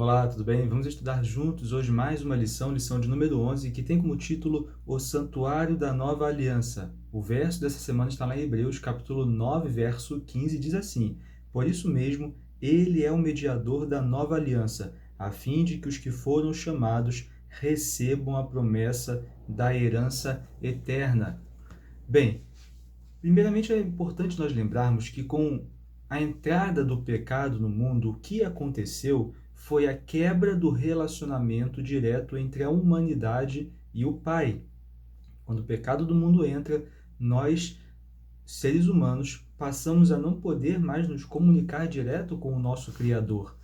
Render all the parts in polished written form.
Olá, tudo bem? Vamos estudar juntos hoje mais uma lição de número 11, que tem como título O Santuário da Nova Aliança. O verso dessa semana está lá em Hebreus, capítulo 9, verso 15, diz assim: Por isso mesmo, ele é o mediador da nova aliança, a fim de que os que foram chamados recebam a promessa da herança eterna. Bem, primeiramente, é importante nós lembrarmos que com a entrada do pecado no mundo, o que aconteceu foi a quebra do relacionamento direto entre a humanidade e o Pai. Quando o pecado do mundo entra, nós, seres humanos, passamos a não poder mais nos comunicar direto com o nosso Criador.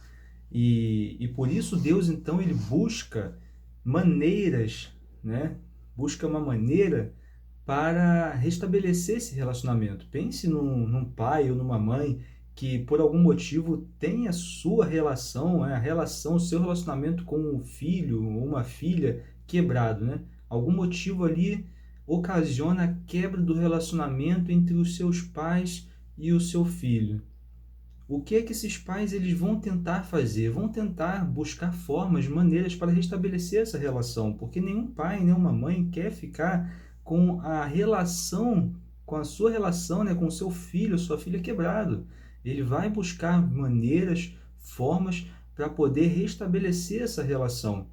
E por isso Deus, então, ele busca maneiras, né? Busca uma maneira para restabelecer esse relacionamento. Pense num pai ou numa mãe que, por algum motivo, tem a sua relação, a relação, o seu relacionamento com um filho ou uma filha quebrado, né? Algum motivo ali ocasiona a quebra do relacionamento entre os seus pais e o seu filho. O que é que esses pais eles vão tentar fazer? Vão tentar buscar formas, maneiras para restabelecer essa relação, porque nenhum pai, nenhuma mãe quer ficar com a relação, com a sua relação, né, com o seu filho, sua filha quebrado. Ele vai buscar maneiras, formas para poder restabelecer essa relação.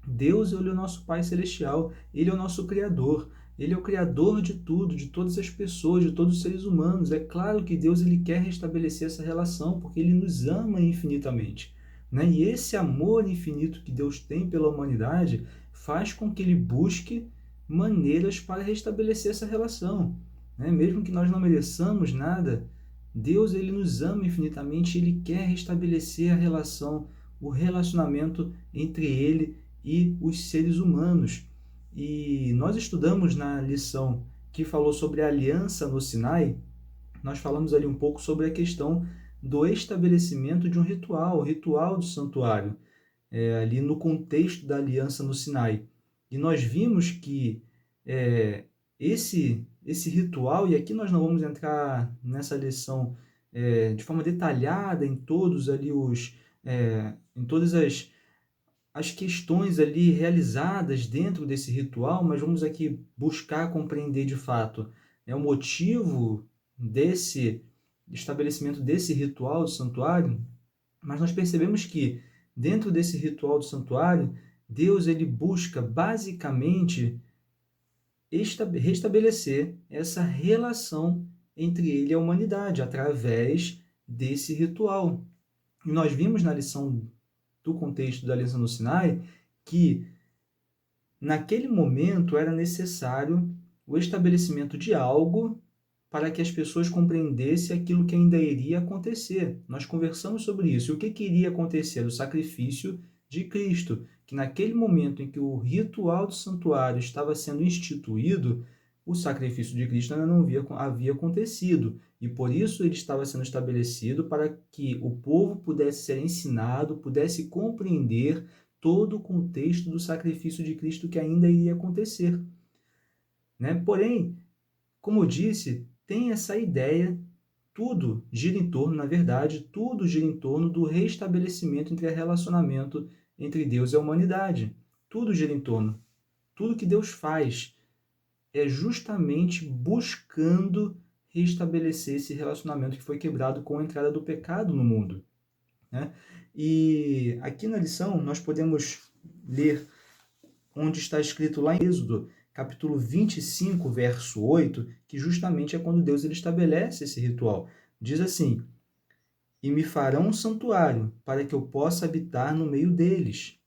Deus, ele é o nosso Pai Celestial, ele é o nosso Criador. Ele é o criador de tudo, de todas as pessoas, de todos os seres humanos. É claro que Deus ele quer restabelecer essa relação, porque ele nos ama infinitamente, né? E esse amor infinito que Deus tem pela humanidade faz com que ele busque maneiras para restabelecer essa relação, né? Mesmo que nós não mereçamos nada, Deus ele nos ama infinitamente, ele quer restabelecer a relação, o relacionamento entre ele e os seres humanos. E nós estudamos na lição que falou sobre a aliança no Sinai, nós falamos ali um pouco sobre a questão do estabelecimento de um ritual, o ritual do santuário, ali no contexto da aliança no Sinai. E nós vimos que esse ritual, e aqui nós não vamos entrar nessa lição de forma detalhada em todos ali em todas as questões ali realizadas dentro desse ritual, mas vamos aqui buscar compreender de fato o motivo desse estabelecimento desse ritual do santuário, mas nós percebemos que dentro desse ritual do santuário, Deus ele busca basicamente restabelecer essa relação entre ele e a humanidade através desse ritual. E nós vimos na lição do contexto da aliança no Sinai, que naquele momento era necessário o estabelecimento de algo para que as pessoas compreendessem aquilo que ainda iria acontecer. Nós conversamos sobre isso. E o que iria acontecer? O sacrifício de Cristo, que naquele momento em que o ritual do santuário estava sendo instituído, o sacrifício de Cristo ainda não havia acontecido. E por isso ele estava sendo estabelecido para que o povo pudesse ser ensinado, pudesse compreender todo o contexto do sacrifício de Cristo que ainda iria acontecer, né? Porém, como eu disse, tem essa ideia, tudo gira em torno, na verdade, tudo gira em torno do restabelecimento entre o relacionamento entre Deus e a humanidade. Tudo gira em torno. Tudo que Deus faz é justamente buscando restabelecer esse relacionamento que foi quebrado com a entrada do pecado no mundo, né? E aqui na lição nós podemos ler onde está escrito lá em Êxodo, capítulo 25, verso 8, que justamente é quando Deus ele estabelece esse ritual. Diz assim: E me farão um santuário, para que eu possa habitar no meio deles.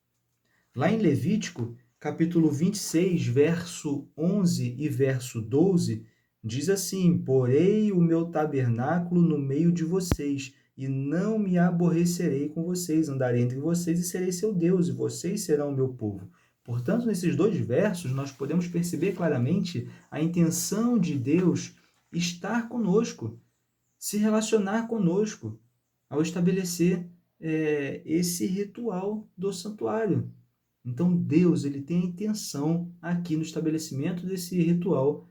Lá em Levítico, capítulo 26, verso 11 e verso 12, diz assim: Porei o meu tabernáculo no meio de vocês, e não me aborrecerei com vocês, andarei entre vocês e serei seu Deus, e vocês serão o meu povo. Portanto, nesses dois versos, nós podemos perceber claramente a intenção de Deus estar conosco, se relacionar conosco, ao estabelecer esse ritual do santuário. Então, Deus ele tem a intenção aqui no estabelecimento desse ritual,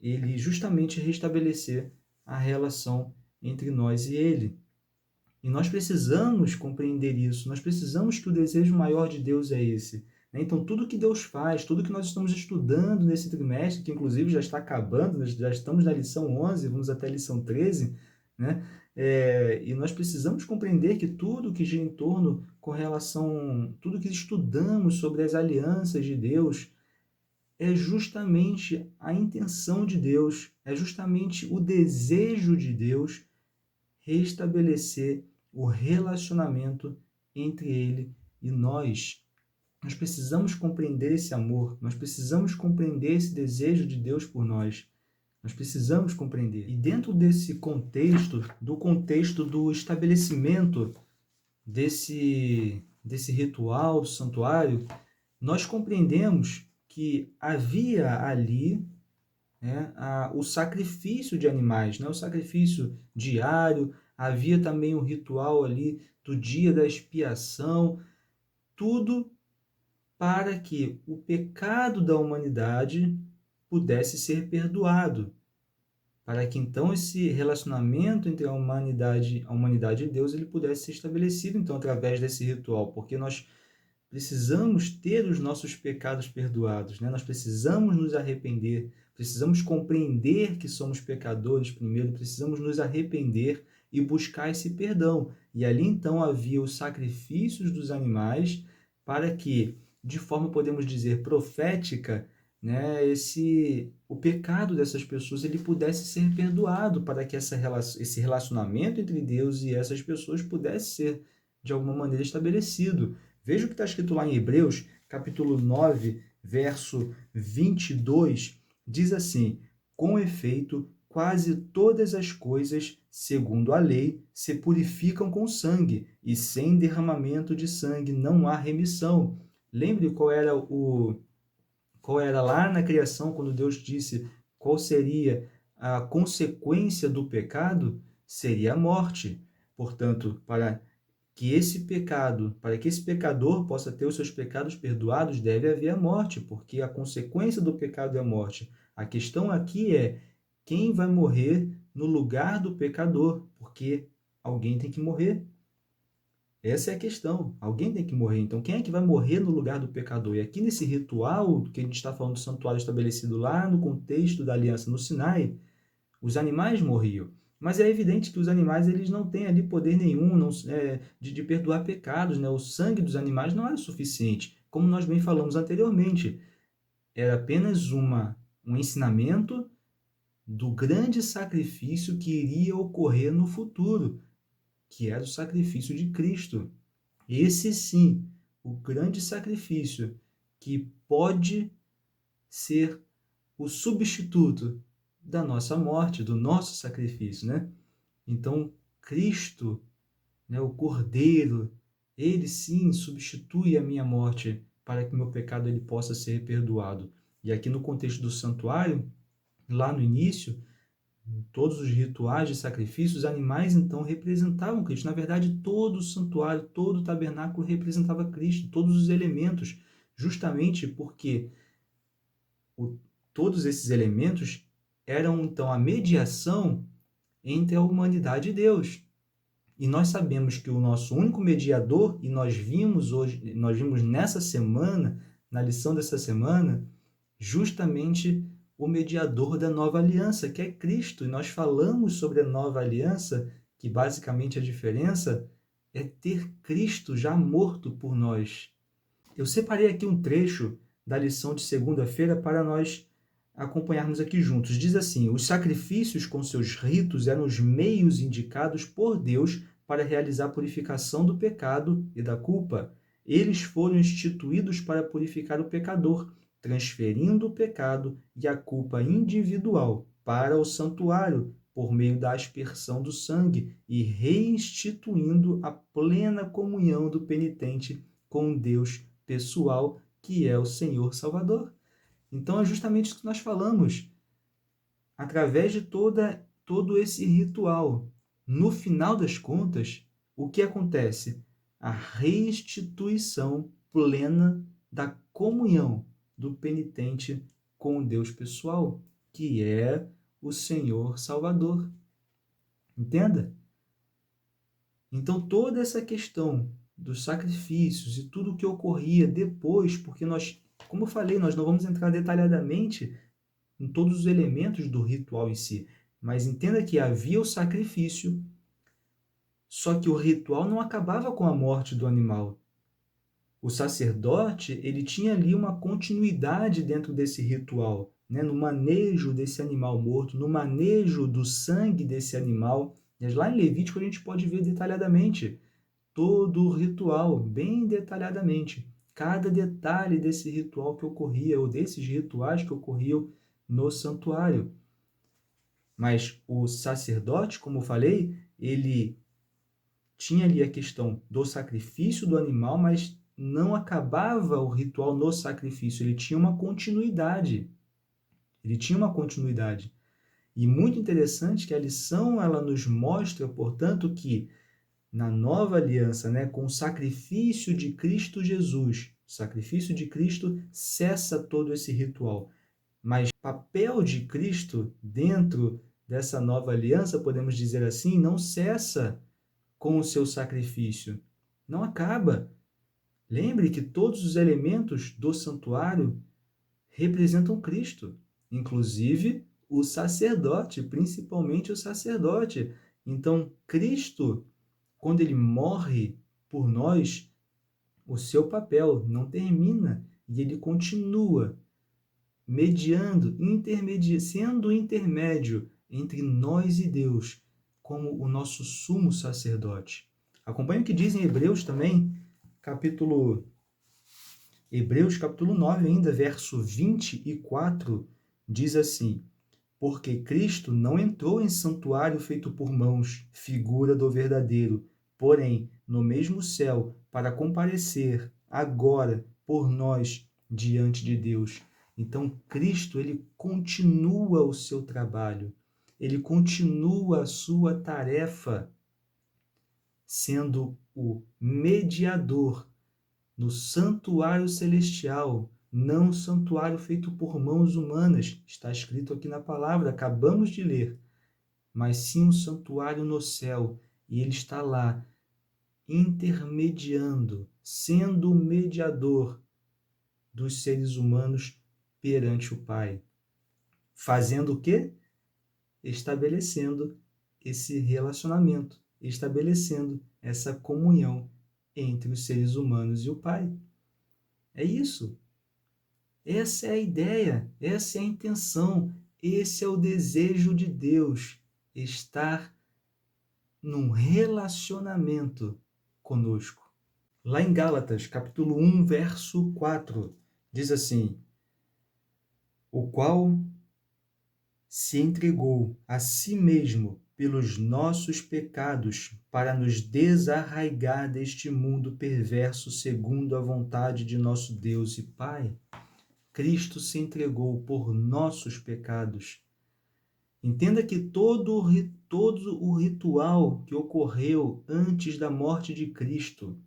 ele justamente restabelecer a relação entre nós e ele. E nós precisamos compreender isso, nós precisamos que o desejo maior de Deus é esse. Né? Então, tudo que Deus faz, tudo que nós estamos estudando nesse trimestre, que inclusive já está acabando, nós já estamos na lição 11, vamos até a lição 13, né? E nós precisamos compreender que tudo que gira em torno com relação, tudo que estudamos sobre as alianças de Deus, é justamente a intenção de Deus, é justamente o desejo de Deus restabelecer o relacionamento entre Ele e nós. Nós precisamos compreender esse amor, nós precisamos compreender esse desejo de Deus por nós. Nós precisamos compreender. E dentro desse contexto, do contexto do estabelecimento desse ritual do santuário, nós compreendemos que havia ali, né, o sacrifício de animais, né, o sacrifício diário, havia também o ritual ali do dia da expiação, tudo para que o pecado da humanidade pudesse ser perdoado, para que então esse relacionamento entre a humanidade e Deus ele pudesse ser estabelecido então através desse ritual, porque nós precisamos ter os nossos pecados perdoados, né? Nós precisamos nos arrepender, precisamos compreender que somos pecadores primeiro, precisamos nos arrepender e buscar esse perdão. E ali então havia os sacrifícios dos animais para que, de forma podemos dizer profética, né, o pecado dessas pessoas ele pudesse ser perdoado para que esse relacionamento entre Deus e essas pessoas pudesse ser de alguma maneira estabelecido. Veja o que está escrito lá em Hebreus, capítulo 9, verso 22, diz assim: com efeito, quase todas as coisas, segundo a lei, se purificam com sangue, e sem derramamento de sangue não há remissão. Lembre qual era lá na criação, quando Deus disse qual seria a consequência do pecado? Seria a morte. Portanto, para que esse pecador possa ter os seus pecados perdoados, deve haver a morte, porque a consequência do pecado é a morte. A questão aqui é quem vai morrer no lugar do pecador, porque alguém tem que morrer. Essa é a questão. Alguém tem que morrer. Então, quem é que vai morrer no lugar do pecador? E aqui nesse ritual que a gente está falando do santuário estabelecido lá no contexto da aliança no Sinai, os animais morriam. Mas é evidente que os animais eles não têm ali poder nenhum de perdoar pecados. Né? O sangue dos animais não era suficiente. Como nós bem falamos anteriormente, era apenas um ensinamento do grande sacrifício que iria ocorrer no futuro, que era o sacrifício de Cristo. Esse sim, o grande sacrifício que pode ser o substituto da nossa morte, do nosso sacrifício, né? Então, Cristo, né, o Cordeiro, ele sim substitui a minha morte para que meu pecado ele possa ser perdoado. E aqui no contexto do santuário, lá no início, todos os rituais de sacrifício, os animais então representavam Cristo. Na verdade, todo o santuário, todo o tabernáculo representava Cristo, todos os elementos, justamente porque o, todos esses elementos eram então a mediação entre a humanidade e Deus. E nós sabemos que o nosso único mediador, e nós vimos nessa semana, na lição dessa semana, justamente o mediador da nova aliança, que é Cristo. E nós falamos sobre a nova aliança, que basicamente a diferença é ter Cristo já morto por nós. Eu separei aqui um trecho da lição de segunda-feira para nós acompanharmos aqui juntos. Diz assim: os sacrifícios com seus ritos eram os meios indicados por Deus para realizar a purificação do pecado e da culpa. Eles foram instituídos para purificar o pecador, transferindo o pecado e a culpa individual para o santuário por meio da aspersão do sangue e reinstituindo a plena comunhão do penitente com Deus pessoal, que é o Senhor Salvador. Então é justamente isso que nós falamos. Através de todo esse ritual, no final das contas, o que acontece? A restituição plena da comunhão do penitente com Deus pessoal, que é o Senhor Salvador. Entenda? Então, toda essa questão dos sacrifícios e tudo o que ocorria depois, porque nós, como eu falei, nós não vamos entrar detalhadamente em todos os elementos do ritual em si, mas entenda que havia o sacrifício, só que o ritual não acabava com a morte do animal. O sacerdote, ele tinha ali uma continuidade dentro desse ritual, né? No manejo desse animal morto, no manejo do sangue desse animal. Mas lá em Levítico a gente pode ver detalhadamente todo o ritual, bem detalhadamente. Cada detalhe desse ritual que ocorria, ou desses rituais que ocorriam no santuário. Mas o sacerdote, como eu falei, ele tinha ali a questão do sacrifício do animal, mas não acabava o ritual no sacrifício, ele tinha uma continuidade. Ele tinha uma continuidade. E muito interessante que a lição ela nos mostra, portanto, que na nova aliança, né, com o sacrifício de Cristo Jesus, o sacrifício de Cristo cessa todo esse ritual. Mas o papel de Cristo dentro dessa nova aliança, podemos dizer assim, não cessa com o seu sacrifício. Não acaba. Lembre que todos os elementos do santuário representam Cristo, inclusive o sacerdote, principalmente o sacerdote. Então, Cristo, quando ele morre por nós, o seu papel não termina e ele continua mediando, sendo intermédio entre nós e Deus, como o nosso sumo sacerdote. Acompanhe o que diz em Hebreus também, Hebreus capítulo 9 ainda, verso 24, diz assim: porque Cristo não entrou em santuário feito por mãos, figura do verdadeiro, porém, no mesmo céu, para comparecer agora por nós diante de Deus. Então, Cristo, ele continua o seu trabalho, ele continua a sua tarefa, sendo o mediador no santuário celestial, não um santuário feito por mãos humanas, está escrito aqui na palavra, acabamos de ler, mas sim um santuário no céu, e ele está lá, intermediando, sendo o mediador dos seres humanos perante o Pai. Fazendo o quê? Estabelecendo esse relacionamento, estabelecendo essa comunhão entre os seres humanos e o Pai. É isso. Essa é a ideia, essa é a intenção, esse é o desejo de Deus, estar num relacionamento conosco. Lá em Gálatas, capítulo 1, verso 4, diz assim: o qual se entregou a si mesmo pelos nossos pecados para nos desarraigar deste mundo perverso segundo a vontade de nosso Deus e Pai. Cristo se entregou por nossos pecados. Entenda que todo o ritual que ocorreu antes da morte de Cristo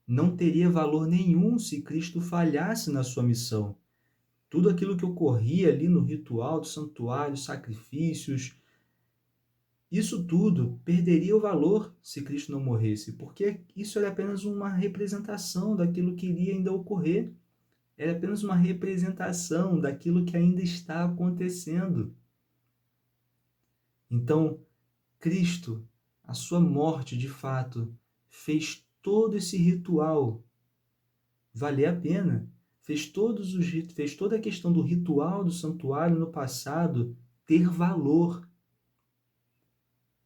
não teria valor nenhum se Cristo falhasse na sua missão. Tudo aquilo que ocorria ali no ritual do santuário, sacrifícios, isso tudo perderia o valor se Cristo não morresse, porque isso era apenas uma representação daquilo que iria ainda ocorrer. Era apenas uma representação daquilo que ainda está acontecendo. Então, Cristo, a sua morte de fato, fez todo esse ritual valer a pena. Fez toda a questão do ritual do santuário no passado ter valor.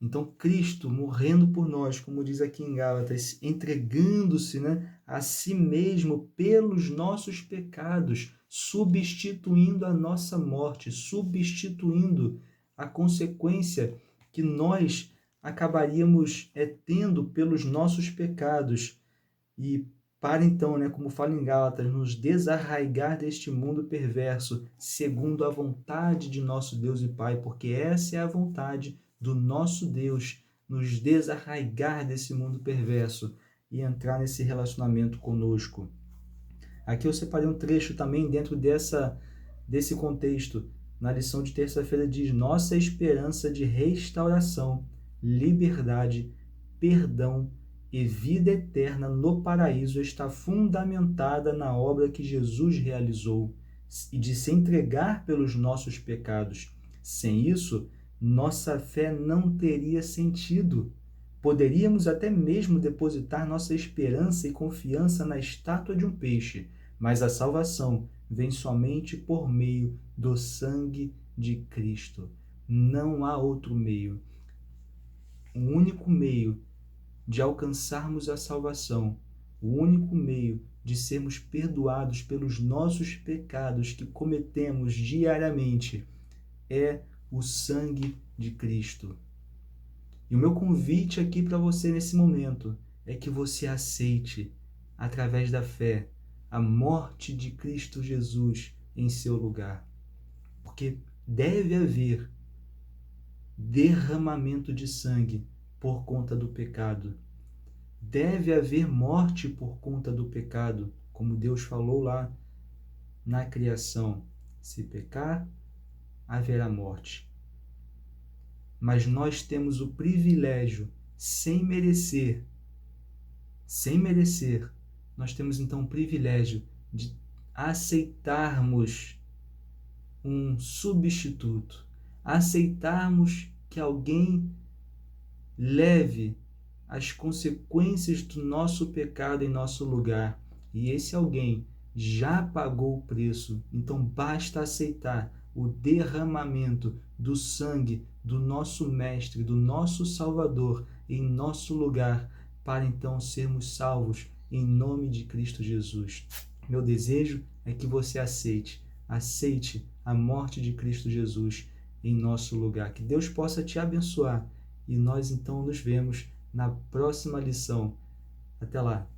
Então, Cristo morrendo por nós, como diz aqui em Gálatas, entregando-se, né, a si mesmo pelos nossos pecados, substituindo a nossa morte, substituindo a consequência que nós acabaríamos tendo pelos nossos pecados. E para então, né, como fala em Gálatas, nos desarraigar deste mundo perverso, segundo a vontade de nosso Deus e Pai, porque essa é a vontade do nosso Deus, nos desarraigar desse mundo perverso e entrar nesse relacionamento conosco. Aqui eu separei um trecho também dentro desse contexto. Na lição de terça-feira diz: nossa esperança de restauração, liberdade perdão e vida eterna no paraíso está fundamentada na obra que Jesus realizou e de se entregar pelos nossos pecados. Sem isso, nossa fé não teria sentido. Poderíamos até mesmo depositar nossa esperança e confiança na estátua de um peixe, mas a salvação vem somente por meio do sangue de Cristo. Não há outro meio. O único meio de alcançarmos a salvação, o único meio de sermos perdoados pelos nossos pecados que cometemos diariamente é o sangue de Cristo. E o meu convite aqui para você nesse momento é que você aceite, através da fé, a morte de Cristo Jesus em seu lugar. Porque deve haver derramamento de sangue por conta do pecado. Deve haver morte por conta do pecado, como Deus falou lá na criação. Se pecar, haverá morte. Mas nós temos o privilégio, sem merecer, nós temos então o privilégio de aceitarmos um substituto, aceitarmos que alguém leve as consequências do nosso pecado em nosso lugar. E esse alguém já pagou o preço, então basta aceitar o derramamento do sangue do nosso Mestre, do nosso Salvador em nosso lugar, para então sermos salvos em nome de Cristo Jesus. Meu desejo é que você aceite a morte de Cristo Jesus em nosso lugar. Que Deus possa te abençoar e nós então nos vemos na próxima lição. Até lá!